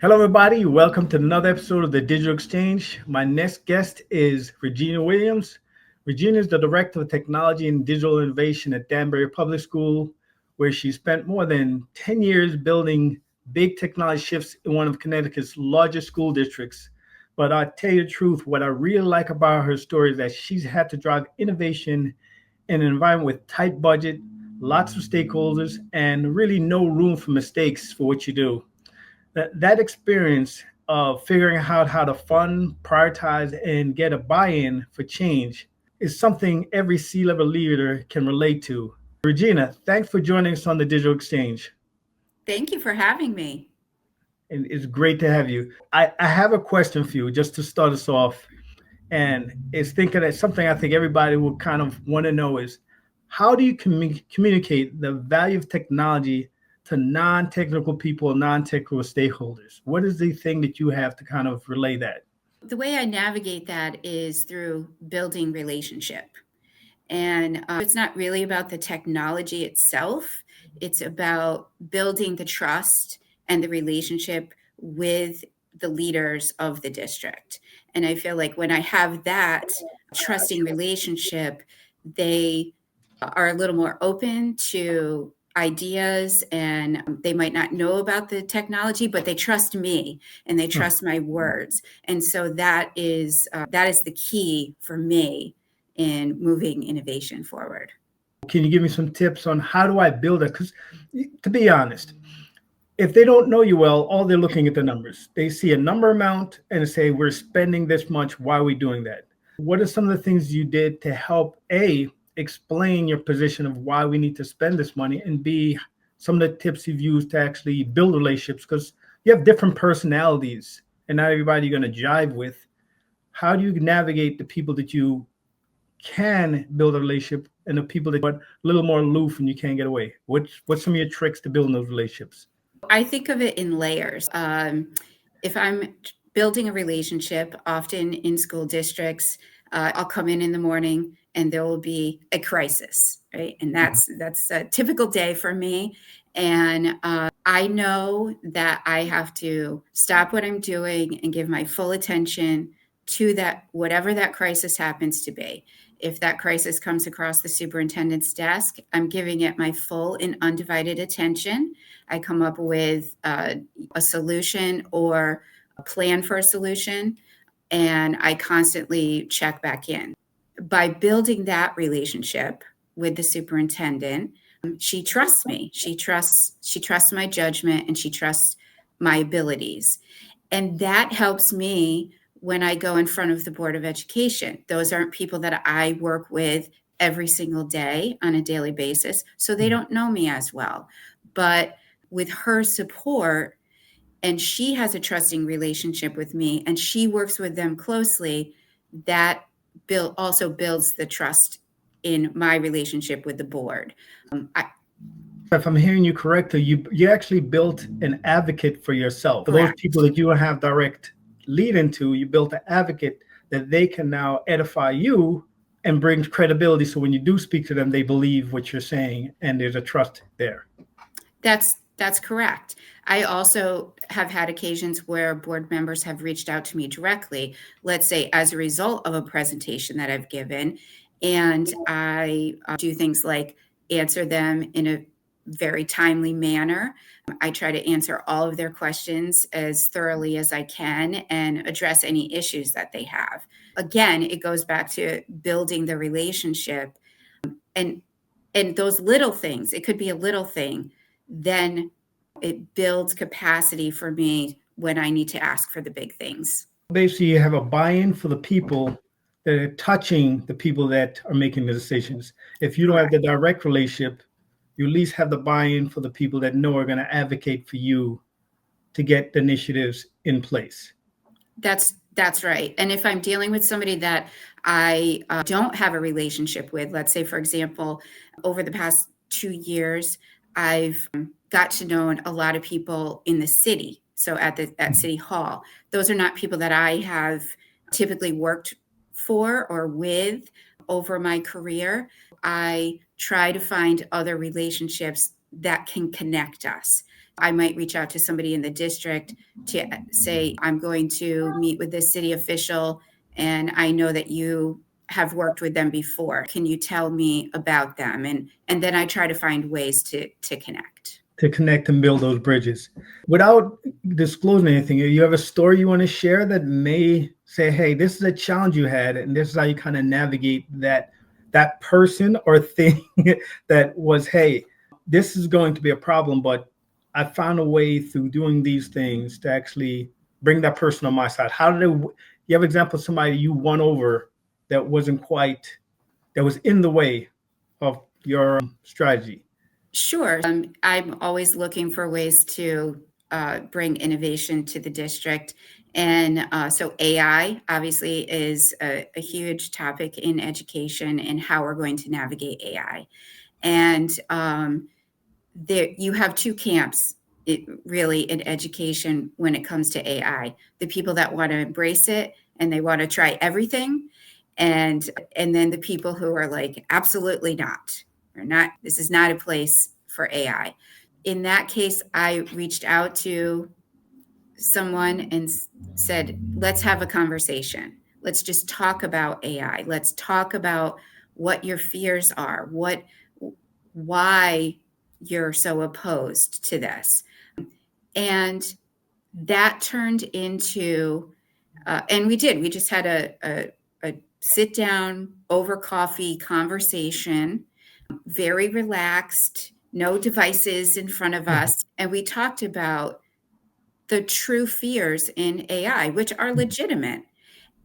Hello, everybody. Welcome to another episode of the Digital Exchange. My next guest is Gina Williams. Regina is the Director of Technology and Digital Innovation at Danbury Public School, where she spent more than 10 years building big technology shifts in one of Connecticut's largest school districts. But I tell you the truth, what I really like about her story is that she's had to drive innovation in an environment with tight budget, lots of stakeholders, and really no room for mistakes for what you do. That experience of figuring out how to fund, prioritize, and get a buy-in for change is something every C-level leader can relate to. Regina, thanks for joining us on the Digital Exchange. Thank you for having me. And it's great to have you. I have a question for you just to start us off. And it's thinking that something I think everybody will kind of want to know is how do you communicate the value of technology to non-technical people, non-technical stakeholders? What is the thing that you have to kind of relay that? The way I navigate that is through building relationship. And it's not really about the technology itself. It's about building the trust and the relationship with the leaders of the district. And I feel like when I have that trusting relationship, they are a little more open to ideas, and they might not know about the technology, but they trust me and they trust my words. And so that is the key for me in moving innovation forward. Can you give me some tips on how do I build it? Because to be honest, if they don't know you well, all they're looking at the numbers. They see a number amount and say, we're spending this much. Why are we doing that? What are some of the things you did to help explain your position of why we need to spend this money, and B, some of the tips you've used to actually build relationships? Because you have different personalities and not everybody you're going to jive with. How do you navigate the people that you can build a relationship and the people that are a little more aloof and you can't get away? What's some of your tricks to building those relationships? I think of it in layers. If I'm building a relationship, often in school districts, I'll come in the morning and there will be a crisis, right? And that's a typical day for me. And I know that I have to stop what I'm doing and give my full attention to that, whatever that crisis happens to be. If that crisis comes across the superintendent's desk, I'm giving it my full and undivided attention. I come up with a solution or a plan for a solution, and I constantly check back in. By building that relationship with the superintendent, she trusts me. She trusts my judgment, and she trusts my abilities. And that helps me when I go in front of the Board of Education. Those aren't people that I work with every single day on a daily basis, so they don't know me as well. But with her support, and she has a trusting relationship with me, and she works with them closely, that also builds the trust in my relationship with the board. If I'm hearing you correctly, you actually built an advocate for yourself. For those people that you don't have direct lead into, you built an advocate that they can now edify you and bring credibility. So when you do speak to them, they believe what you're saying, and there's a trust there. That's correct. I also have had occasions where board members have reached out to me directly, let's say as a result of a presentation that I've given, and I do things like answer them in a very timely manner. I try to answer all of their questions as thoroughly as I can and address any issues that they have. Again, it goes back to building the relationship, and those little things, it could be a little thing, then it builds capacity for me when I need to ask for the big things. Basically, you have a buy-in for the people that are touching the people that are making the decisions. If you don't have the direct relationship, you at least have the buy-in for the people that know are going to advocate for you to get the initiatives in place. That's right. And if I'm dealing with somebody that I don't have a relationship with, let's say, for example, over the past 2 years, I've got to know a lot of people in the city. So at City Hall, those are not people that I have typically worked for or with over my career. I try to find other relationships that can connect us. I might reach out to somebody in the district to say, I'm going to meet with this city official, and I know that you have worked with them before. Can you tell me about them? And then I try to find ways to connect. To connect and build those bridges. Without disclosing anything, you have a story you want to share that may say, hey, this is a challenge you had, and this is how you kind of navigate that person or thing that was, hey, this is going to be a problem, but I found a way through doing these things to actually bring that person on my side. You have an example of somebody you won over that was in the way of your strategy? Sure. I'm always looking for ways to bring innovation to the district. And so AI obviously is a huge topic in education and how we're going to navigate AI. And there you have two camps really in education when it comes to AI. The people that want to embrace it and they want to try everything. And then the people who are like, absolutely not. This is not a place for AI. In that case, I reached out to someone and said, let's have a conversation. Let's just talk about AI. Let's talk about what your fears are, why you're so opposed to this. And that turned into, and we just had a sit down over coffee conversation, very relaxed, no devices in front of us. And we talked about the true fears in AI, which are legitimate.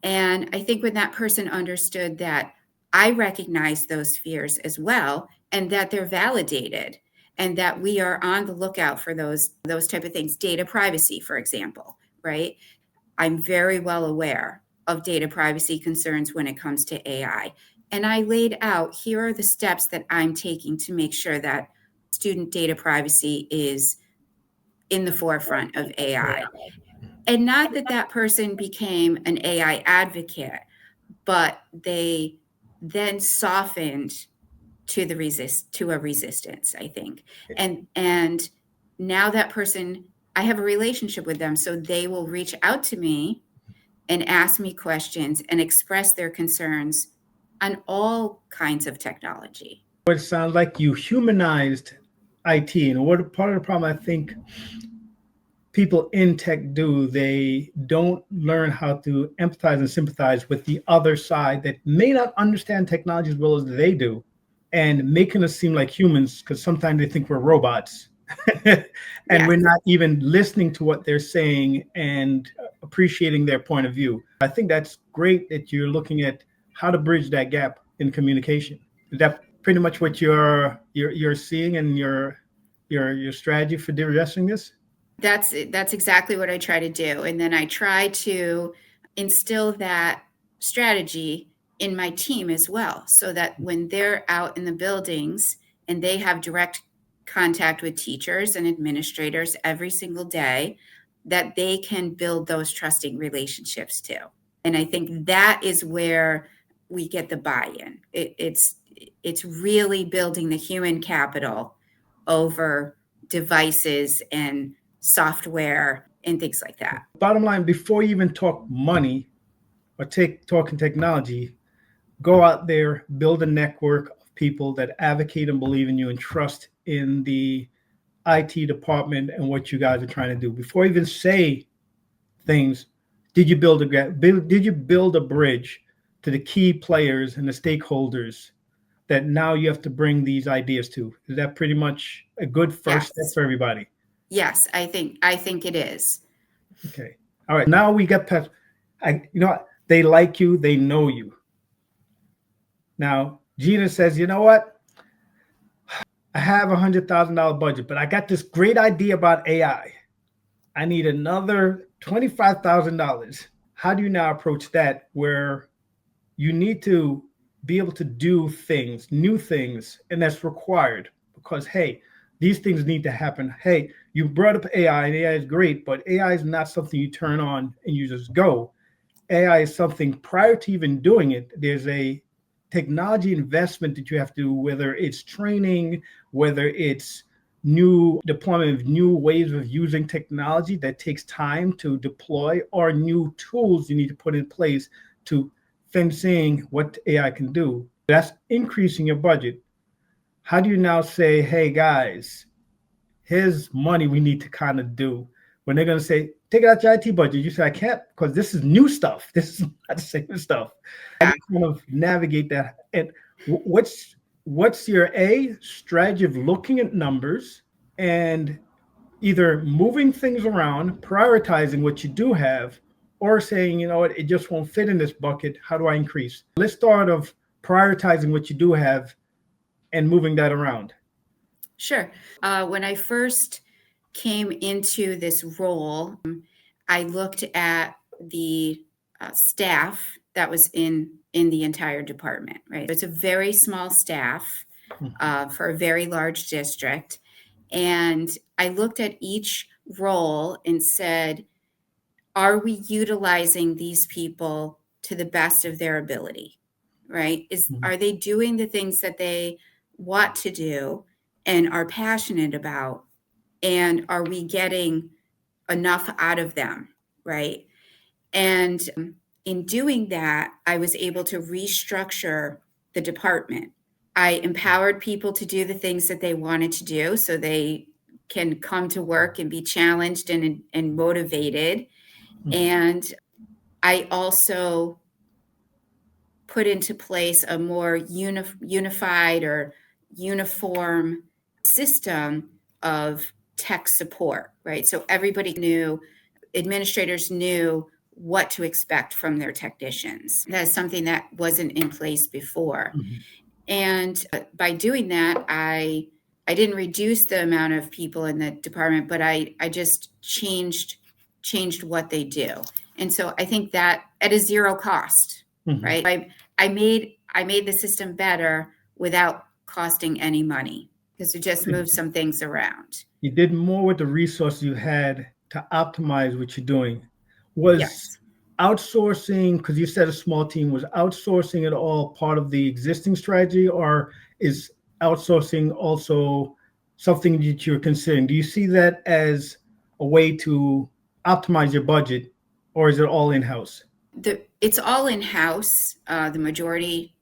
And I think when that person understood that I recognize those fears as well, and that they're validated, and that we are on the lookout for those type of things, data privacy, for example, right? I'm very well aware of data privacy concerns when it comes to AI. And I laid out, here are the steps that I'm taking to make sure that student data privacy is in the forefront of AI. And not that person became an AI advocate, but they then softened to a resistance, I think. And now that person, I have a relationship with them, so they will reach out to me and ask me questions and express their concerns on all kinds of technology. It sounds like you humanized IT, and what part of the problem I think people in tech do, they don't learn how to empathize and sympathize with the other side that may not understand technology as well as they do, and making us seem like humans because sometimes they think we're robots. And we're not even listening to what they're saying and appreciating their point of view. I think that's great that you're looking at how to bridge that gap in communication. Is that pretty much what you're seeing and your strategy for addressing this? That's exactly what I try to do. And then I try to instill that strategy in my team as well, so that when they're out in the buildings and they have direct contact with teachers and administrators every single day, that they can build those trusting relationships too. And I think that is where we get the buy-in. It's really building the human capital over devices and software and things like that. Bottom line, before you even talk money or talking technology, go out there, build a network of people that advocate and believe in you and trust in the IT department and what you guys are trying to do. Before you even say things, did you build a bridge to the key players and the stakeholders that now you have to bring these ideas to? Is that pretty much a good first step for everybody? Yes, I think it is. Okay. All right. Now we get past, they like you, they know you. Now, Gina says, you know what? I have $100,000 budget, but I got this great idea about AI. I need another $25,000. How do you now approach that, where you need to be able to do things, new things, and that's required because, hey, these things need to happen. Hey, you brought up AI, and AI is great, but AI is not something you turn on and you just go. AI is something prior to even doing it. There's a technology investment that you have to do, whether it's training, whether it's new deployment of new ways of using technology that takes time to deploy, or new tools you need to put in place to fence in what AI can do. That's increasing your budget. How do you now say, hey guys, here's money we need to kind of do? When they're going to say, take it out your IT budget, you say, I can't, because this is new stuff. This is not the same stuff. How do you kind of navigate that? And what's your strategy of looking at numbers and either moving things around, prioritizing what you do have, or saying, you know what, it just won't fit in this bucket. How do I increase? Let's start of prioritizing what you do have and moving that around. Sure. When I first came into this role, I looked at the staff that was in the entire department, right? It's a very small staff for a very large district. And I looked at each role and said, are we utilizing these people to the best of their ability, right? Are they doing the things that they want to do and are passionate about? And are we getting enough out of them, right? And in doing that, I was able to restructure the department. I empowered people to do the things that they wanted to do so they can come to work and be challenged and motivated. And I also put into place a more unified or uniform system of tech support, right? So everybody knew, administrators knew what to expect from their technicians. That's something that wasn't in place before. And by doing that, I didn't reduce the amount of people in the department, but I just changed what they do. And so I think that at a zero cost, right? I made the system better without costing any money because it just moved some things around. You did more with the resources you had to optimize what you're doing. Was outsourcing, because you said a small team, was outsourcing at all part of the existing strategy, or is outsourcing also something that you're considering? Do you see that as a way to optimize your budget, or is it all in-house? It's all in-house. The majority,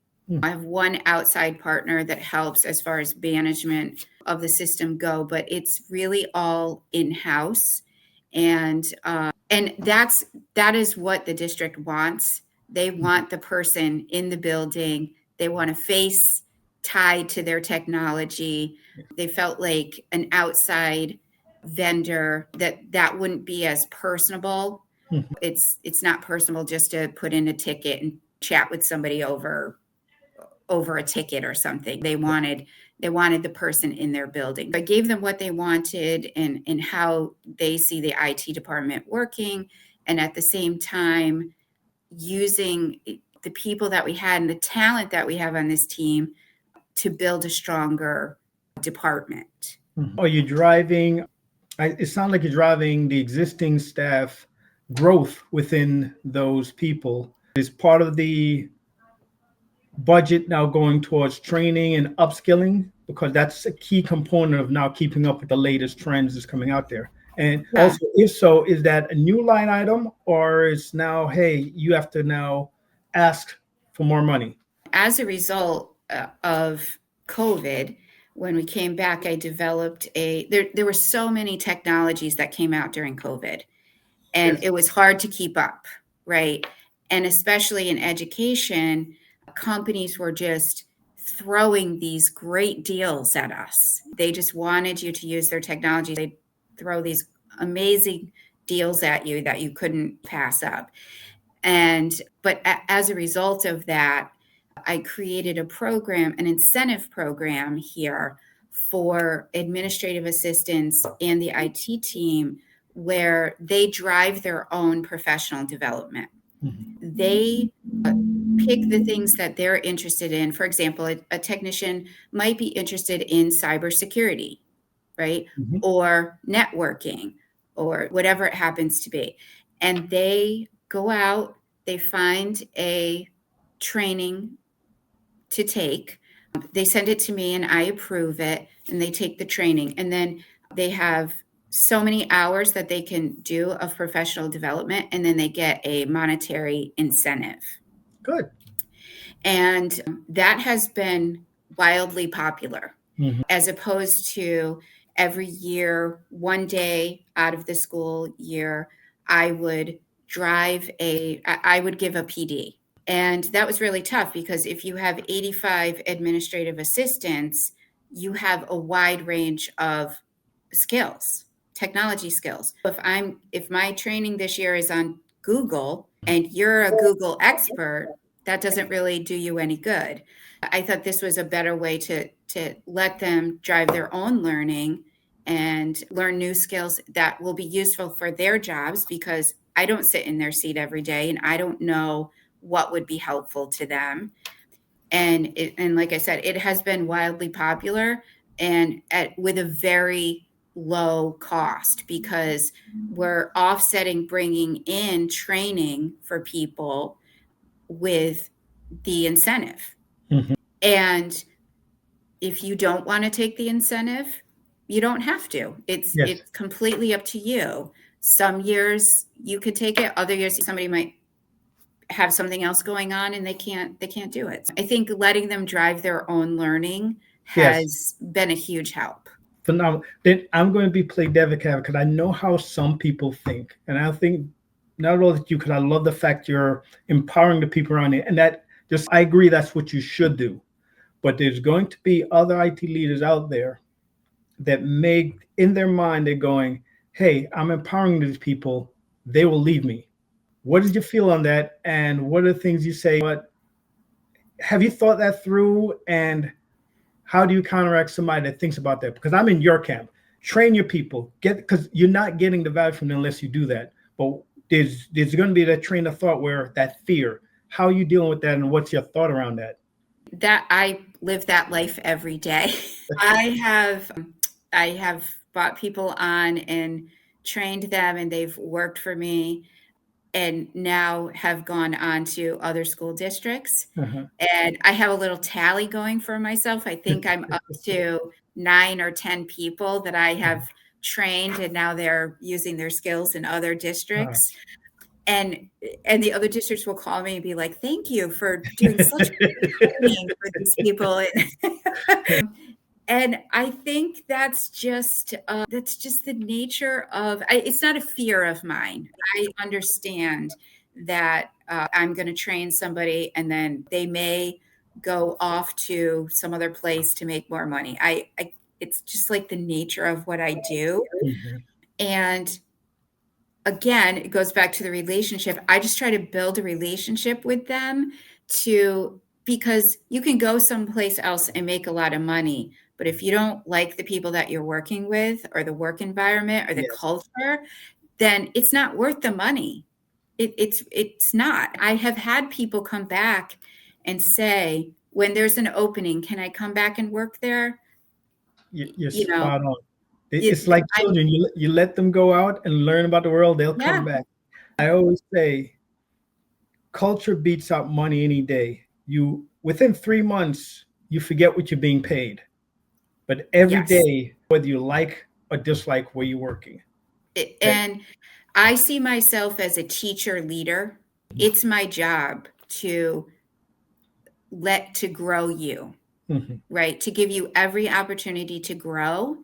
I have one outside partner that helps as far as management of the system go, but it's really all in-house. And that is what the district wants. They want the person in the building. They want a face tied to their technology. They felt like an outside vendor that wouldn't be as personable. It's not personal just to put in a ticket and chat with somebody over a ticket or something. They wanted the person in their building. I gave them what they wanted and how they see the IT department working, and at the same time using the people that we had and the talent that we have on this team to build a stronger department. Are you driving? It sounds like you're driving the existing staff growth within those people. Is part of the budget now going towards training and upskilling, because that's a key component of now keeping up with the latest trends that's coming out there? And also, if so, is that a new line item, or is now, hey, you have to now ask for more money? As a result of COVID, when we came back, I developed there were so many technologies that came out during COVID, and it was hard to keep up, right? And especially in education, companies were just throwing these great deals at us. They just wanted you to use their technology. They'd throw these amazing deals at you that you couldn't pass up. But as a result of that, I created a program, an incentive program here for administrative assistants and the IT team, where they drive their own professional development. They pick the things that they're interested in. For example, a technician might be interested in cybersecurity, right? Or networking, or whatever it happens to be. And they go out, they find a training to take, They send it to me and I approve it, and they take the training, and then they have so many hours that they can do of professional development, and then they get a monetary incentive. Good. And that has been wildly popular, as opposed to every year, one day out of the school year, I would I would give a PD. And that was really tough because if you have 85 administrative assistants, you have a wide range of skills, technology skills. If my training this year is on Google and you're a Google expert, that doesn't really do you any good. I thought this was a better way to let them drive their own learning and learn new skills that will be useful for their jobs, because I don't sit in their seat every day and I don't know what would be helpful to them. And like I said, it has been wildly popular, and with a very low cost, because we're offsetting bringing in training for people with the incentive. And if you don't want to take the incentive, you don't have to. It's completely up to you. Some years you could take it, other years somebody might have something else going on and they can't do it. I think letting them drive their own learning has been a huge help. Phenomenal. Then I'm going to be play devil advocate because I know how some people think, and I think not all that you, because I love the fact you're empowering the people around you, and that just I agree that's what you should do. But there's going to be other IT leaders out there that make in their mind they're going, "Hey, I'm empowering these people. They will leave me." What did you feel on that? And what are the things you say? But have you thought that through? And how do you counteract somebody that thinks about that? Because I'm in your camp. Train your people. Because you're not getting the value from them unless you do that. But there's going to be that train of thought where that fear. How are you dealing with that? And what's your thought around that? That I live that life every day. I have brought people on and trained them, and they've worked for me, and now have gone on to other school districts. And I have a little tally going for myself. I think I'm up to 9 or 10 people that I have trained, and now they're using their skills in other districts. And the other districts will call me and be like, "Thank you for doing such training for these people." And I think that's just the nature of. It's not a fear of mine. I understand that I'm going to train somebody, and then they may go off to some other place to make more money. It's just like the nature of what I do, and again, it goes back to the relationship. I just try to build a relationship with them because you can go someplace else and make a lot of money. But if you don't like the people that you're working with, or the work environment, or the culture, then it's not worth the money. It's not. I have had people come back and say, when there's an opening, can I come back and work there? You're spot on. It's like children. You let them go out and learn about the world, they'll come back. I always say, culture beats out money any day. Within 3 months, you forget what you're being paid. But every day, whether you like or dislike where you're working. And I see myself as a teacher leader. It's my job to grow you, right? To give you every opportunity to grow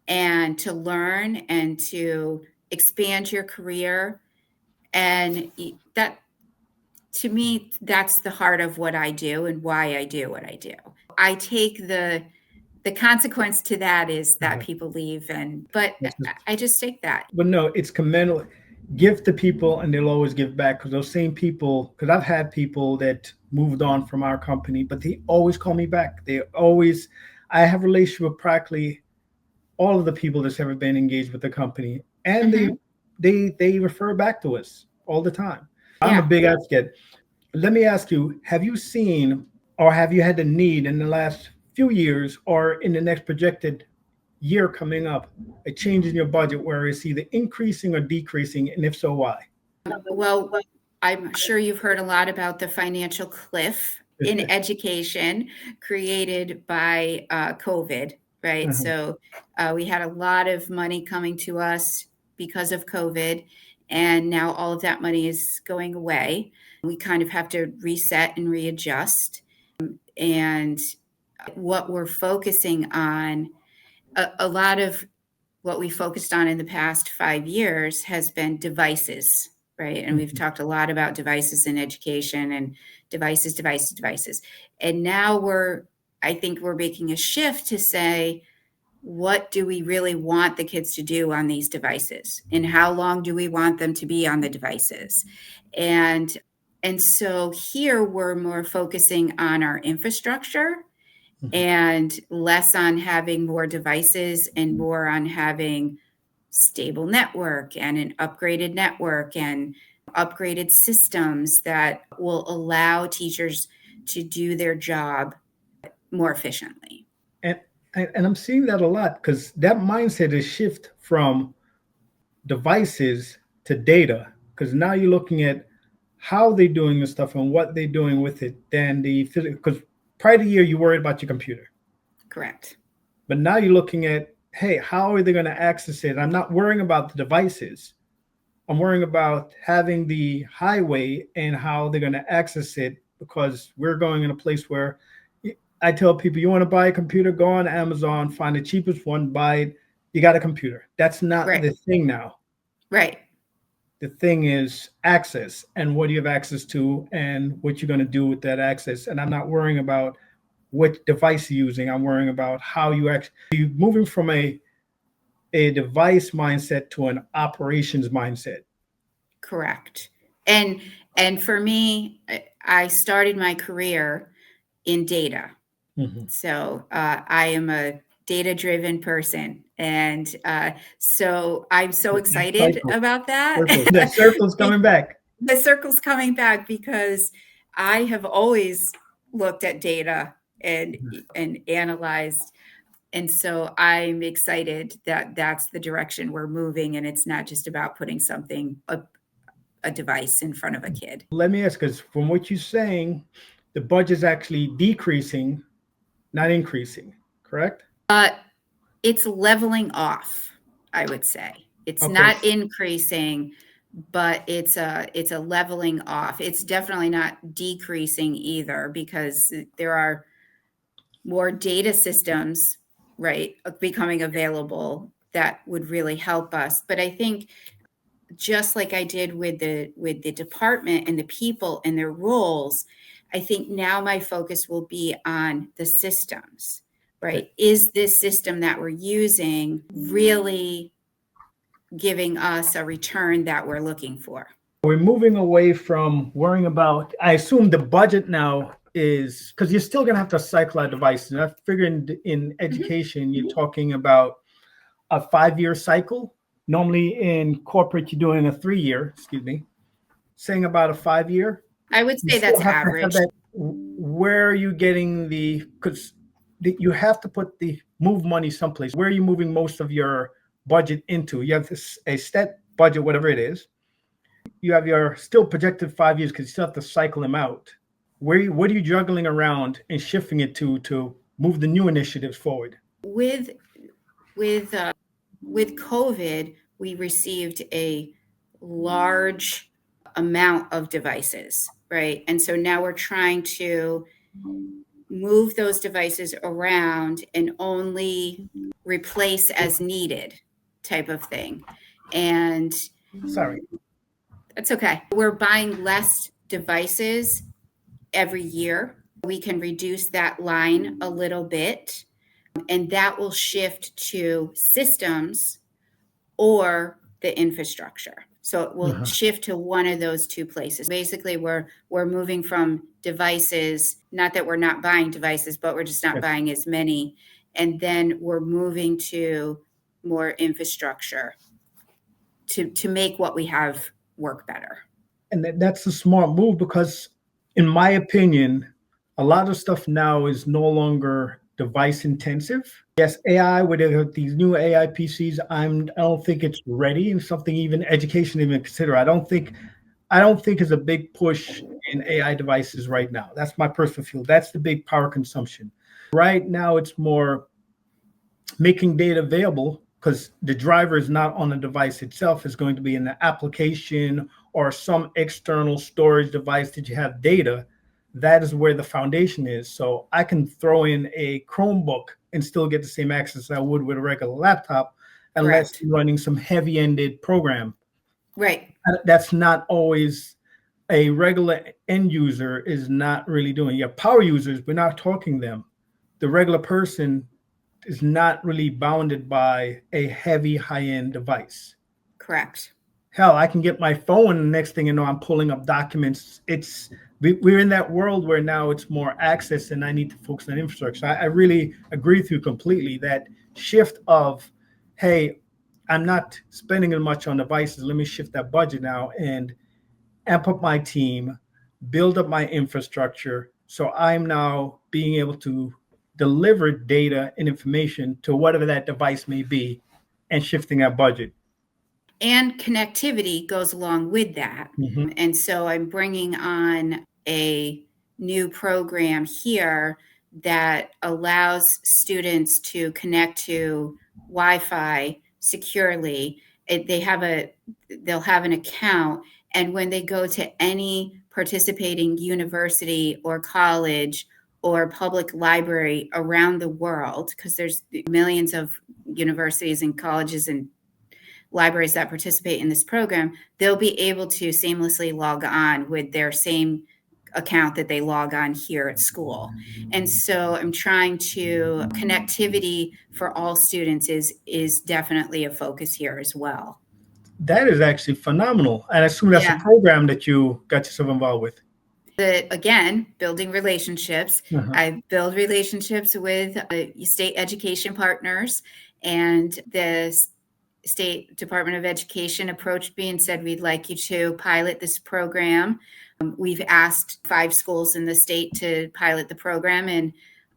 and to learn and to expand your career. And that, to me, that's the heart of what I do and why I do what I do. I take the consequence to that is that people leave, but I just take that. But no, it's commendable. Give to people and they'll always give back, because those same people, because I've had people that moved on from our company, but they always call me back. I have a relationship with practically all of the people that's ever been engaged with the company, and they refer back to us all the time. I'm a big advocate. Let me ask you, have you seen, or have you had the need in the last few years, or in the next projected year coming up, a change in your budget where it's either increasing or decreasing, and if so, why? Well, I'm sure you've heard a lot about the financial cliff in education created by COVID, right? So we had a lot of money coming to us because of COVID, and now all of that money is going away. We kind of have to reset and readjust. And what we're focusing on, a lot of what we focused on in the past 5 years has been devices, right? And we've talked a lot about devices in education and devices. And now I think we're making a shift to say, what do we really want the kids to do on these devices? And how long do we want them to be on the devices? And so here we're more focusing on our infrastructure and less on having more devices and more on having stable network and an upgraded network and upgraded systems that will allow teachers to do their job more efficiently. And I'm seeing that a lot because that mindset is shift from devices to data, because now you're looking at how they're doing the stuff and what they're doing with it than the physical. Because prior to the year, you worried about your computer. Correct. But now you're looking at, hey, how are they going to access it? I'm not worrying about the devices. I'm worrying about having the highway and how they're going to access it, because we're going in a place where I tell people, you want to buy a computer, go on Amazon, find the cheapest one, buy it. You got a computer. That's not the thing now. Right. The thing is access and what you have access to and what you're going to do with that access. And I'm not worrying about what device you're using. I'm worrying about how you're moving from a device mindset to an operations mindset. Correct. And for me, I started my career in data. So I am a data-driven person. And so I'm so excited about that. The circle's coming back. The circle's coming back because I have always looked at data and analyzed. And so I'm excited that that's the direction we're moving. And it's not just about putting a device in front of a kid. Let me ask, because from what you're saying, the budget's actually decreasing, not increasing, correct? It's leveling off, I would say. It's not increasing, but it's a leveling off. It's definitely not decreasing either, because there are more data systems, right, becoming available that would really help us. But I think just like I did with the department and the people and their roles, I think now my focus will be on the systems, right? Is this system that we're using really giving us a return that we're looking for? We're moving away from worrying about, I assume the budget now is, because you're still going to have to cycle out devices. And I figured in education, you're talking about a 5-year cycle. Normally in corporate, you're doing a 3-year, saying about a 5-year. I would say that's average. Where are you getting because you have to move money someplace. Where are you moving most of your budget into? You have a set budget, whatever it is. You have your still projected 5 years because you still have to cycle them out. What are you juggling around and shifting it to move the new initiatives forward? With COVID, we received a large amount of devices, right? And so now we're trying to move those devices around and only replace as needed type of thing. And sorry, that's okay. We're buying less devices every year. We can reduce that line a little bit, and that will shift to systems or the infrastructure. So it will shift to one of those two places. Basically, we're moving from devices, not that we're not buying devices, but we're just not buying as many. And then we're moving to more infrastructure to make what we have work better. And that's a smart move, because in my opinion, a lot of stuff now is no longer device intensive. Yes, AI with these new AI PCs, I don't think it's ready, and something even education even consider. I don't think it's a big push in AI devices right now. That's my personal field. That's the big power consumption. Right now, it's more making data available because the driver is not on the device itself. It's going to be in the application or some external storage device that you have data. That is where the foundation is. So I can throw in a Chromebook and still get the same access I would with a regular laptop, unless Correct. you're running some heavy-ended program. Right. That's not always a regular end user is not really doing. Yeah, power users, we're not talking them. The regular person is not really bounded by a heavy high-end device. Correct. Hell, I can get my phone, and the next thing you know, I'm pulling up documents. We're in that world where now it's more access, and I need to focus on infrastructure. I really agree with you completely. That shift of, hey, I'm not spending as much on devices. Let me shift that budget now and amp up my team, build up my infrastructure. So I'm now being able to deliver data and information to whatever that device may be and shifting that budget. And connectivity goes along with that. Mhm. And so I'm bringing on a new program here that allows students to connect to Wi-Fi securely. They'll have an account, and when they go to any participating university or college or public library around the world, because there's millions of universities and colleges and libraries that participate in this program, they'll be able to seamlessly log on with their same account that they log on here at school. And so I'm trying to connectivity for all students is definitely a focus here as well. That is actually phenomenal. And I assume that's a Yeah. program that you got yourself involved with. Again, building relationships. Uh-huh. I build relationships with state education partners, and the State Department of Education approached me and said, we'd like you to pilot this program. We've asked 5 schools in the state to pilot the program, and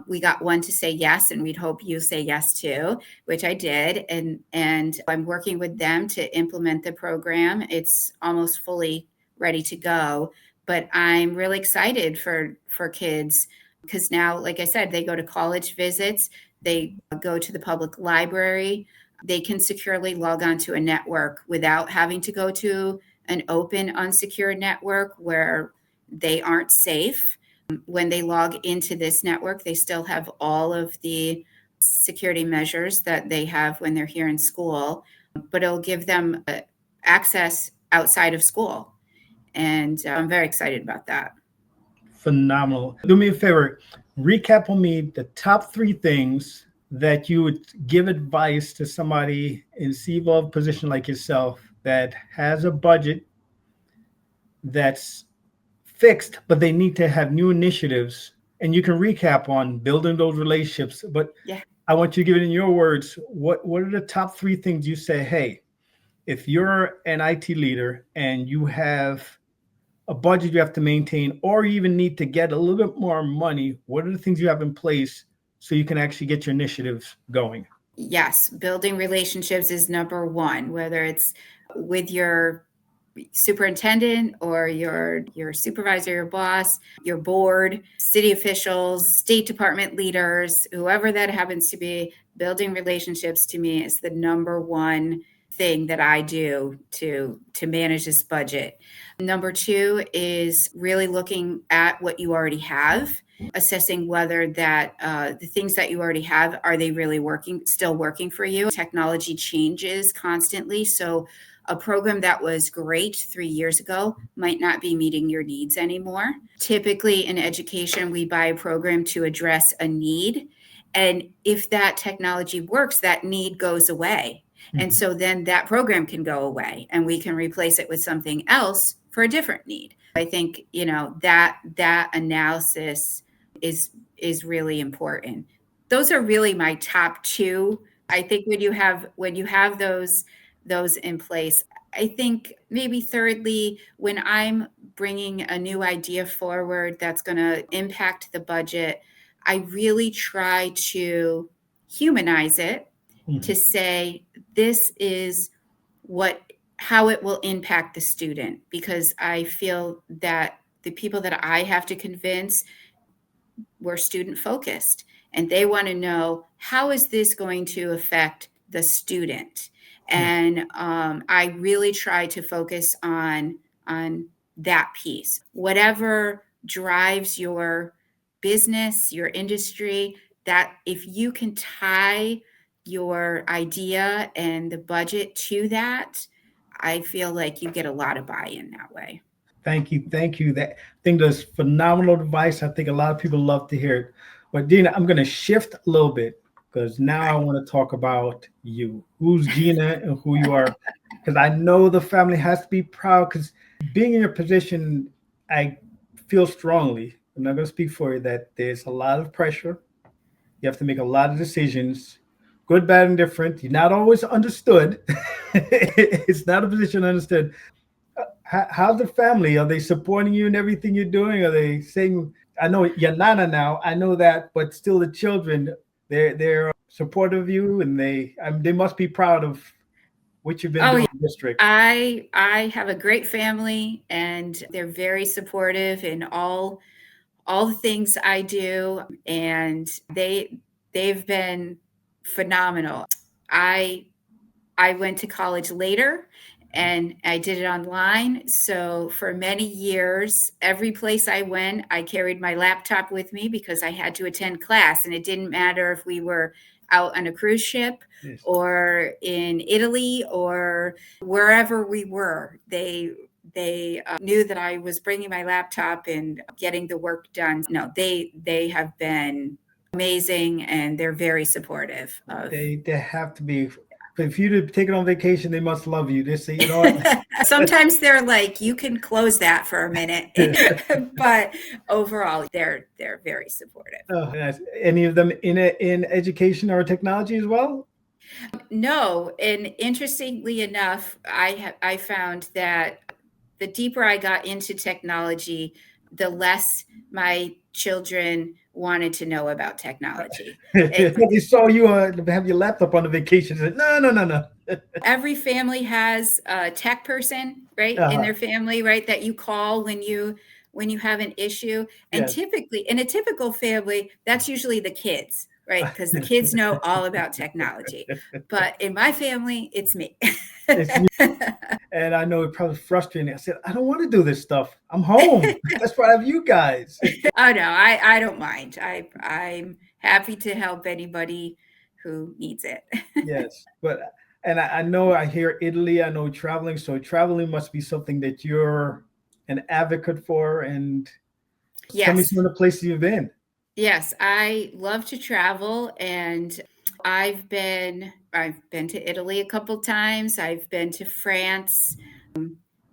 we got one to say yes, and we'd hope you say yes too, which I did. And I'm working with them to implement the program. It's almost fully ready to go, but I'm really excited for kids because now, like I said, they go to college visits, they go to the public library, they can securely log on to a network without having to go to an open, unsecured network where they aren't safe. When they log into this network, they still have all of the security measures that they have when they're here in school, but it'll give them access outside of school. And I'm very excited about that. Phenomenal. Do me a favor, recap on me the top 3 things that you would give advice to somebody in C-level position like yourself that has a budget that's fixed, but they need to have new initiatives. And you can recap on building those relationships. But Yeah. I want you to give it in your words. What are the top 3 things you say, hey, if you're an IT leader and you have a budget you have to maintain, or you even need to get a little bit more money, what are the things you have in place so you can actually get your initiatives going? Yes, building relationships is number 1, whether it's with your superintendent or your supervisor, your boss, your board, city officials, State Department leaders, whoever that happens to be. Building relationships to me is the number 1 thing that I do to manage this budget. Number 2 is really looking at what you already have, assessing whether that the things that you already have, are they really still working for you? Technology changes constantly. So a program that was great 3 years ago might not be meeting your needs anymore. Typically in education, we buy a program to address a need. And if that technology works, that need goes away. And so then that program can go away and we can replace it with something else for a different need. I think, that analysis is really important. Those are really my top 2. I think when you have those in place, I think maybe thirdly, when I'm bringing a new idea forward that's going to impact the budget, I really try to humanize it to say this is how it will impact the student, because I feel that the people that I have to convince were student focused, and they want to know, how is this going to affect the student? And I really try to focus on that piece. Whatever drives your business, your industry, that if you can tie your idea and the budget to that, I feel like you get a lot of buy-in that way. Thank you. Thank you. That I think that's phenomenal advice. I think a lot of people love to hear it. But Gina, I'm going to shift a little bit because now I want to talk about you. Who's Gina and who you are? Because I know the family has to be proud because being in your position, I feel strongly, I'm not going to speak for you, that there's a lot of pressure. You have to make a lot of decisions, good, bad, and different. You're not always understood. It's not a position understood. How's the family? Are they supporting you in everything you're doing? Are they saying, I know you're Nana now, I know that, but still the children, they're supportive of you, and they must be proud of what you've been doing in the district. I have a great family, and they're very supportive in all the things I do, and they've been phenomenal. I went to college later, and I did it online. So for many years, every place I went, I carried my laptop with me because I had to attend class, and it didn't matter if we were out on a cruise ship or in Italy or wherever we were. They knew that I was bringing my laptop and getting the work done. No, they have been amazing, and they're very supportive of. They have to be. If you take it on vacation, they must love you. They say, you know what? Sometimes they're like, you can close that for a minute, but overall, they're very supportive. Oh, nice. Any of them in education or technology as well? No, and interestingly enough, I found that the deeper I got into technology, the less my children wanted to know about technology. They saw you have your laptop on the vacation. Said, no. Every family has a tech person, right, in their family, right, that you call when you have an issue. And typically, in a typical family, that's usually the kids, right? Because the kids know all about technology. But in my family, it's me. And I know it probably frustrating. I said, I don't want to do this stuff. I'm home. That's why I have you guys. Oh no, I don't mind. I'm happy to help anybody who needs it. Yes, and I know I hear Italy. I know traveling. So traveling must be something that you're an advocate for. And tell me some of the places you've been. Yes, I love to travel, and I've been to Italy a couple times. I've been to France,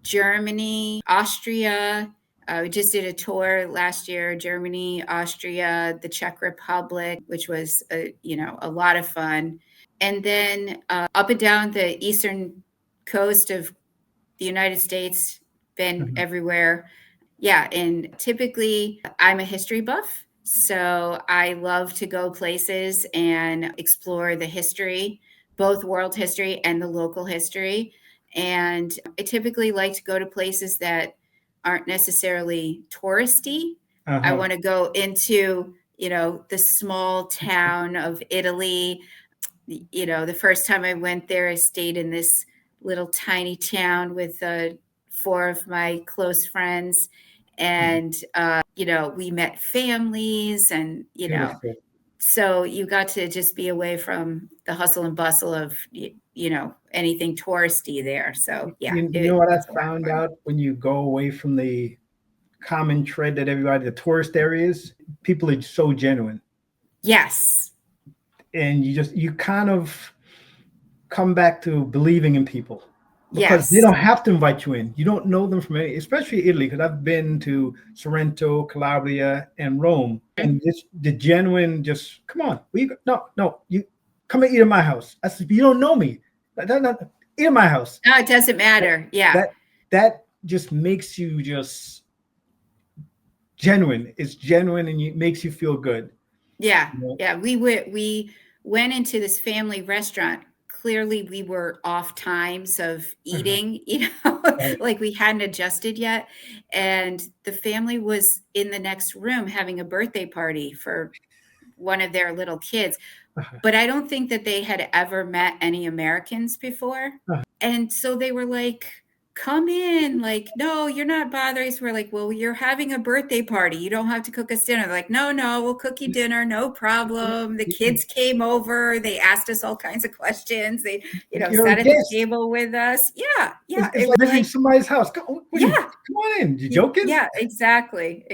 Germany, Austria. We just did a tour last year: Germany, Austria, the Czech Republic, which was a lot of fun. And then up and down the eastern coast of the United States, been everywhere. Yeah, and typically I'm a history buff, so I love to go places and explore the history, both world history and the local history. And I typically like to go to places that aren't necessarily touristy. I want to go into, the small town of Italy. The first time I went there, I stayed in this little tiny town with 4 of my close friends. And, we met families, and, so you got to just be away from the hustle and bustle of, anything touristy there. So, yeah. You know what I found out when you go away from the common thread that everybody, the tourist areas, people are so genuine. Yes. And you kind of come back to believing in people. Because they don't have to invite you in. You don't know them from any, especially Italy, because I've been to Sorrento, Calabria, and Rome. And the genuine, just come on. No, you come and eat at my house. I said, you don't know me. Eat at my house. No, it doesn't matter. That just makes you just genuine. It's genuine, and it makes you feel good. Yeah. We went into this family restaurant clearly we were off times of eating, Right. like we hadn't adjusted yet. And the family was in the next room having a birthday party for one of their little kids. But I don't think that they had ever met any Americans before. And so they were like, come in, like, no, you're not bothering us. We're like, well, you're having a birthday party. You don't have to cook us dinner. They're like, no, we'll cook you dinner. No problem. The kids came over. They asked us all kinds of questions. They, You're a sat at the guest. table with us. Yeah. It's like visiting somebody's house. Come on in. You joking? Yeah, exactly.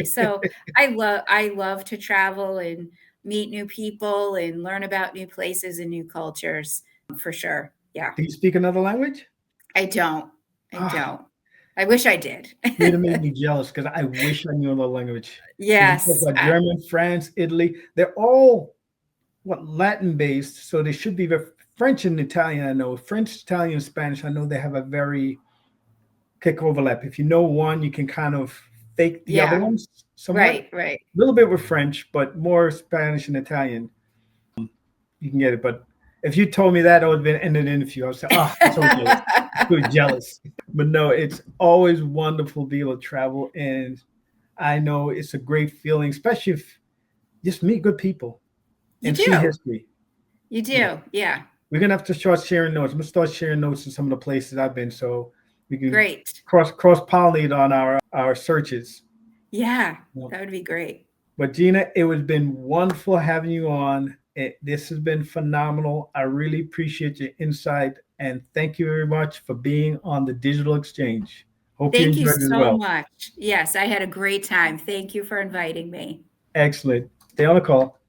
So I love to travel and meet new people and learn about new places and new cultures, for sure. Yeah. Do you speak another language? I don't. I wish I did. You'd make me jealous because I wish I knew another language. Yes. German, France, Italy, they're all Latin based, so they should be French and Italian. I know French, Italian, Spanish. I know they have a very quick overlap. If you know one, you can kind of fake the other ones somewhat. Right. A little bit with French, but more Spanish and Italian. You can get it, but if you told me that, I would have been ended the interview. I would say, I'm so jealous. I'm jealous. But no, it's always wonderful to be able to travel. And I know it's a great feeling, especially if you just meet good people and see history. You do, yeah. We're going to have to start sharing notes. I'm going to start sharing notes in some of the places I've been so we can cross-pollinate on our searches. Yeah, that would be great. But Gina, it has been wonderful having you on. This has been phenomenal. I really appreciate your insight, and thank you very much for being on the Digital Exchange. Hope you enjoyed it as well. Thank you so much. Yes, I had a great time. Thank you for inviting me. Excellent. Stay on the call.